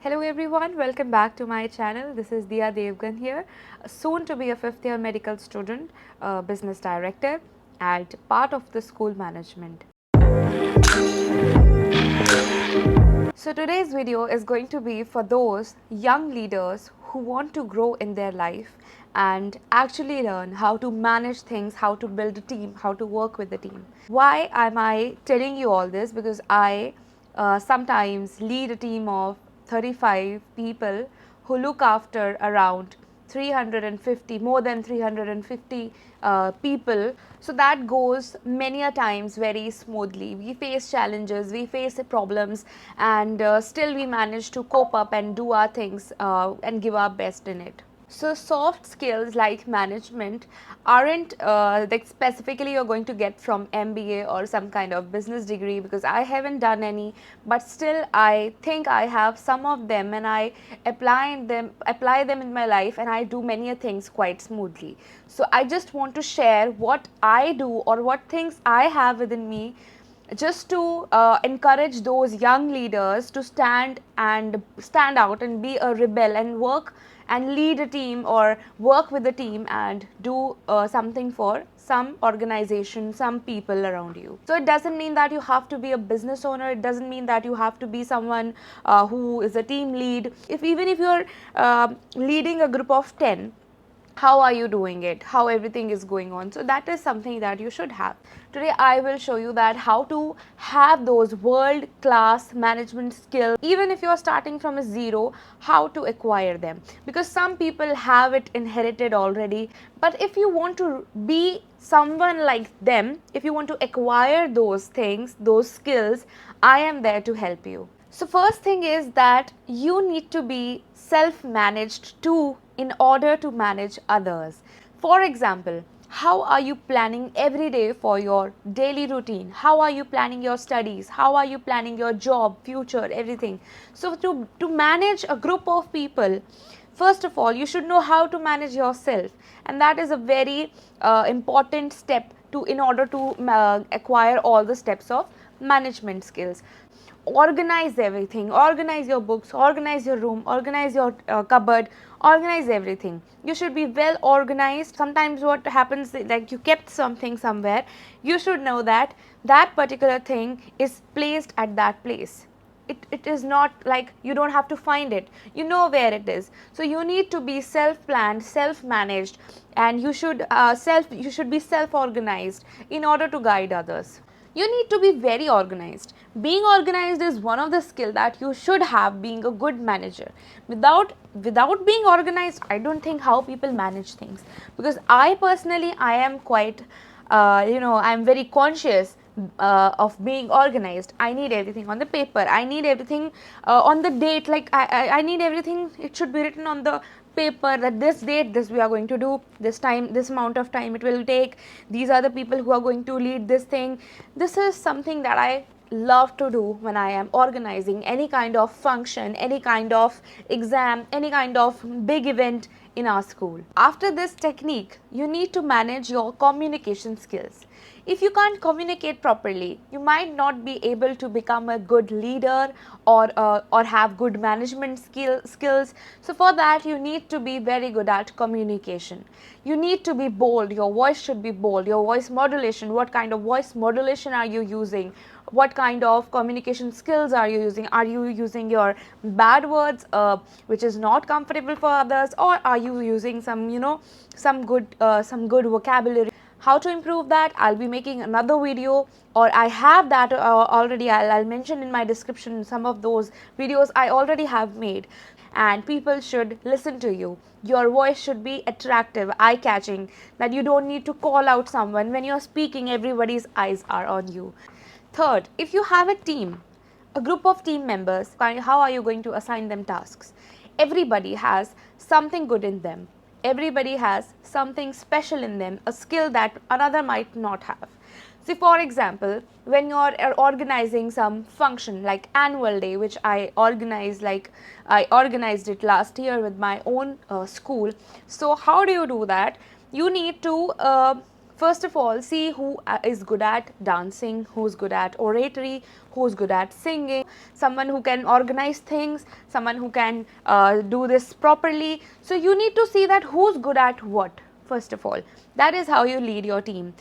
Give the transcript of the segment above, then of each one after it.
Hello everyone, welcome back to my channel. This is Diya Devgan here, soon to be a 5th year medical student, business director and part of the school management. So today's video is going to be for those young leaders who want to grow in their life and actually learn how to manage things, how to build a team, how to work with the team. Why am I telling you all this? Because I sometimes lead a team of 35 people who look after around 350, more than 350 people. So that goes many a times very smoothly. We face challenges, we face problems, and still we manage to cope up and do our things and give our best in it. So soft skills like management aren't like specifically you're going to get from MBA or some kind of business degree, because I haven't done any, but still I think I have some of them and I apply them in my life, and I do many things quite smoothly. So I just want to share what I do or what things I have within me, just to encourage those young leaders to stand out and be a rebel and work and lead a team or work with a team and do something for some organization, some people around you. So it doesn't mean that you have to be a business owner. It doesn't mean that you have to be someone who is a team lead. Even if you're leading a group of 10, how are you doing it, how everything is going on? So that is something that you should have. Today I will show you that how to have those world class management skills, even if you are starting from a zero, how to acquire them, because some people have it inherited already. But if you want to be someone like them, if you want to acquire those things, those skills, I am there to help you. So first thing is that you need to be self-managed too in order to manage others. For example, how are you planning every day for your daily routine? How are you planning your studies? How are you planning your job, future, everything? So to manage a group of people, first of all, you should know how to manage yourself, and that is a very important step to in order to acquire all the steps of management skills. Organize everything, organize your books, organize your room, organize your cupboard, organize everything. You should be well organized. Sometimes what happens, like you kept something somewhere, you should know that that particular thing is placed at that place. It is not like you don't have to find it, you know where it is. So you need to be self-planned, self-managed, and you should be self-organized in order to guide others. You need to be very organized. Being organized is one of the skills that you should have being a good manager. Without being organized, I don't think how people manage things, because I personally, I am quite I'm very conscious of being organized. I need everything on the paper, I need everything on the date, like I need everything, it should be written on the paper that this date this we are going to do, this time, this amount of time it will take, these are the people who are going to lead this thing. This is something that I love to do when I am organizing any kind of function, any kind of exam, any kind of big event in our school. After this technique, you need to manage your communication skills. If you can't communicate properly, you might not be able to become a good leader or have good management skills. So for that, you need to be very good at communication. You need to be bold. Your voice should be bold. Your voice modulation, what kind of voice modulation are you using? What kind of communication skills are you using? Are you using your bad words which is not comfortable for others, or are you using some good vocabulary? How to improve that, I'll be making another video, or I have that already. I'll mention in my description some of those videos I already have made. And people should listen to you. Your voice should be attractive, eye-catching, that you don't need to call out someone. When you're speaking, everybody's eyes are on you. Third, if you have a team, a group of team members, how are you going to assign them tasks? Everybody has something good in them. Everybody has something special in them, a skill that another might not have. See, for example, when you're organizing some function like annual day, which I organized it last year with my own school. So how do you do that? You need to First of all, see who is good at dancing, who's good at oratory, who's good at singing, someone who can organize things, someone who can do this properly. So you need to see that who's good at what, first of all. That is how you lead your team.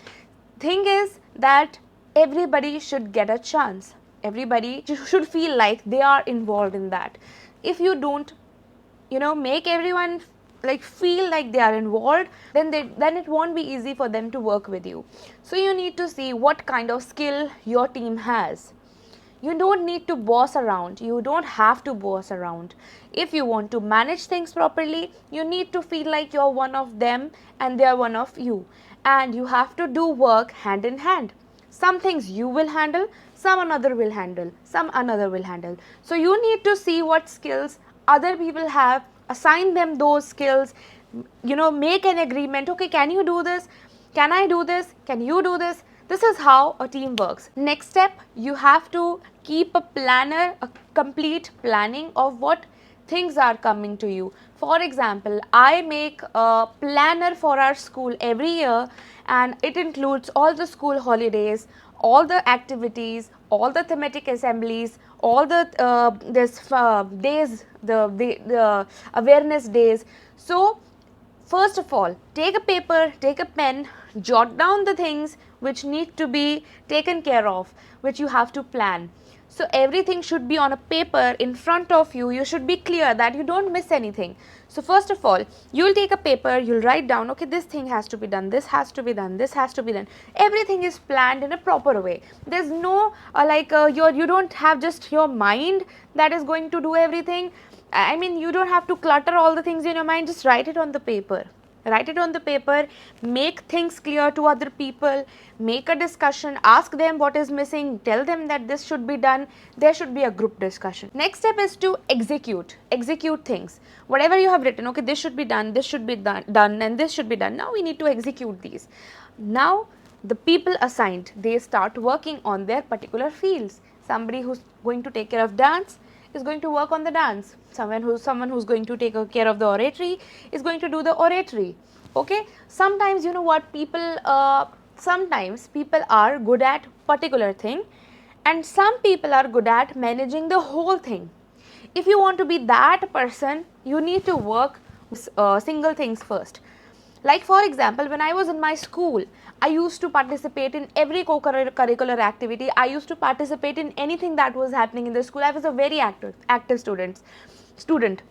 Thing is that everybody should get a chance. Everybody should feel like they are involved in that. If you don't, make everyone like feel like they are involved, then it won't be easy for them to work with you. So you need to see what kind of skill your team has. You don't need to boss around. You don't have to boss around. If you want to manage things properly, you need to feel like you're one of them and they're one of you. And you have to do work hand in hand. Some things you will handle, some another will handle, some another will handle. So you need to see what skills other people have, assign them those skills, make an agreement. Okay, can you do this? Can I do this? Can you do this? This is how a team works. Next step, you have to keep a planner, a complete planning of what things are coming to you. For example, I make a planner for our school every year, and it includes all the school holidays, all the activities, all the thematic assemblies, all the days, the awareness days. So first of all, take a paper, take a pen, jot down the things which need to be taken care of, which you have to plan. So everything should be on a paper in front of you. You should be clear that you don't miss anything. So first of all, you'll take a paper, you'll write down, okay, this thing has to be done, this has to be done, this has to be done. Everything is planned in a proper way. There's no you don't have just your mind that is going to do everything. I mean, you don't have to clutter all the things in your mind, just write it on the paper. Write it on the paper, make things clear to other people, make a discussion, ask them what is missing, tell them that this should be done. There should be a group discussion. Next step is to execute things. Whatever you have written, okay, this should be done, this should be done, and this should be done. Now we need to execute these. Now the people assigned, they start working on their particular fields. Somebody who's going to take care of dance is going to work on the dance. Someone who's going to take care of the oratory is going to do the oratory. Okay, sometimes sometimes people are good at particular thing, and some people are good at managing the whole thing. If you want to be that person, you need to work single things first. Like for example, when I was in my school, I used to participate in every co-curricular activity. I used to participate in anything that was happening in the school. I was a very active student.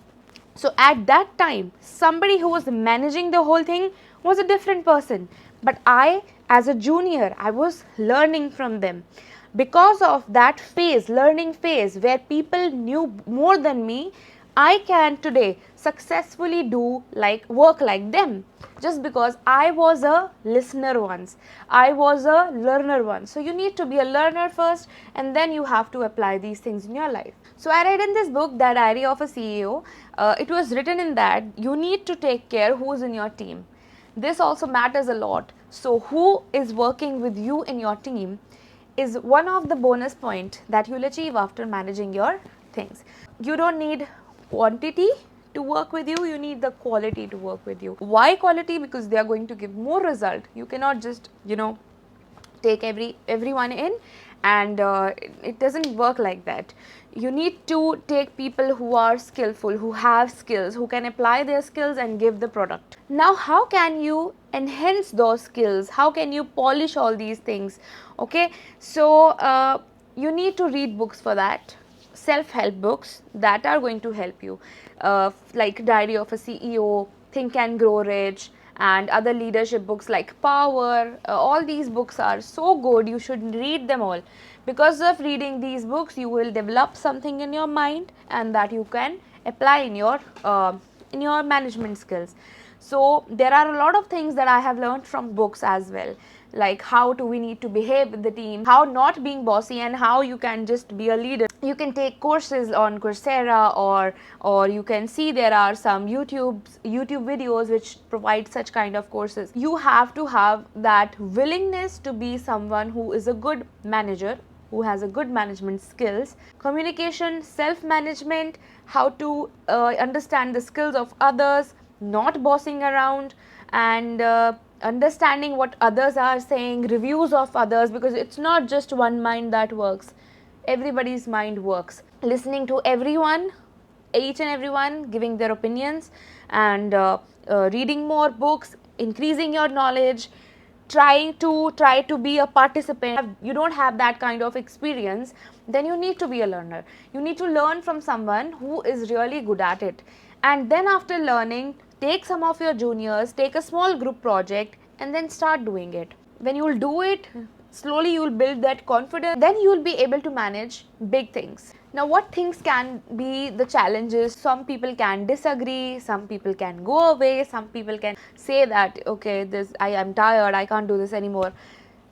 So at that time, somebody who was managing the whole thing was a different person. But I, as a junior, I was learning from them. Because of that phase, learning phase, where people knew more than me, I can today successfully work like them, just because I was a listener once, I was a learner once. So you need to be a learner first, and then you have to apply these things in your life. So I read in this book, The Diary of a CEO, it was written in that you need to take care who's in your team. This also matters a lot. So who is working with you in your team is one of the bonus point that you'll achieve after managing your things. You don't need quantity to work with you, you need the quality to work with you. Why quality? Because they are going to give more result. You cannot just take everyone in, and it doesn't work like that. You need to take people who are skillful, who have skills, who can apply their skills and give the product. Now how can you enhance those skills? How can you polish all these things? Okay, so you need to read books for that, self-help books that are going to help you, like Diary of a CEO, Think and Grow Rich, and other leadership books like Power. All these books are so good, you should read them all. Because of reading these books, you will develop something in your mind, and that you can apply in your management skills. So there are a lot of things that I have learned from books as well, like how do we need to behave with the team, how not being bossy, and how you can just be a leader. You can take courses on Coursera, or you can see there are some YouTube videos which provide such kind of courses. You have to have that willingness to be someone who is a good manager, who has a good management skills, communication, self-management, how to understand the skills of others, not bossing around, and understanding what others are saying, reviews of others, because it's not just one mind that works, everybody's mind works. Listening to everyone, each and everyone giving their opinions, and reading more books, increasing your knowledge, try to be a participant. You don't have that kind of experience, then you need to be a learner. You need to learn from someone who is really good at it, and then after learning, take some of your juniors, take a small group project, and then start doing it. When you will do it, slowly you will build that confidence, then you will be able to manage big things. Now, what things can be the challenges? Some people can disagree, some people can go away, some people can say that, okay, this I am tired, I can't do this anymore.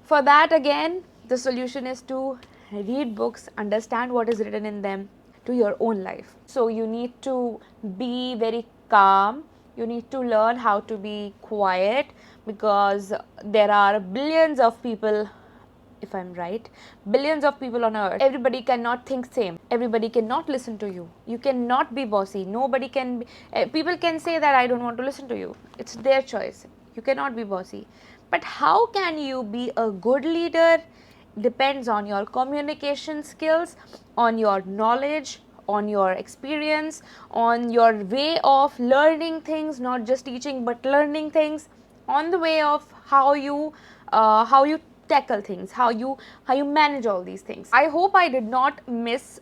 For that, again, the solution is to read books, understand what is written in them to your own life. So you need to be very calm, you need to learn how to be quiet, because there are billions of people, if I'm right, billions of people on earth. Everybody cannot think same. Everybody cannot listen to you. You cannot be bossy. Nobody can be, people can say that I don't want to listen to you. It's their choice. You cannot be bossy. But how can you be a good leader? Depends on your communication skills, on your knowledge, on your experience, on your way of learning things, not just teaching but learning things, on the way of how you tackle things, how you manage all these things. I hope I did not miss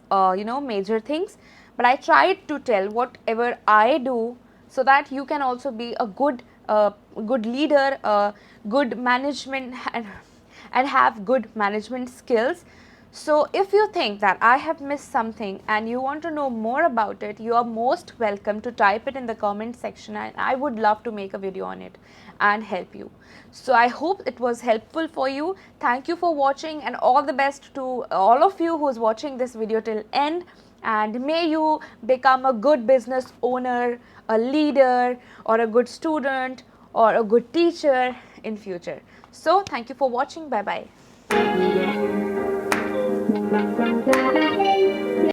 major things, but I tried to tell whatever I do, so that you can also be a good leader, good management, and have good management skills. So if you think that I have missed something and you want to know more about it, you are most welcome to type it in the comment section, and I would love to make a video on it and help you. So I hope it was helpful for you. Thank you for watching, and all the best to all of you who is watching this video till end, and may you become a good business owner, a leader, or a good student, or a good teacher in future. So thank you for watching. Bye bye.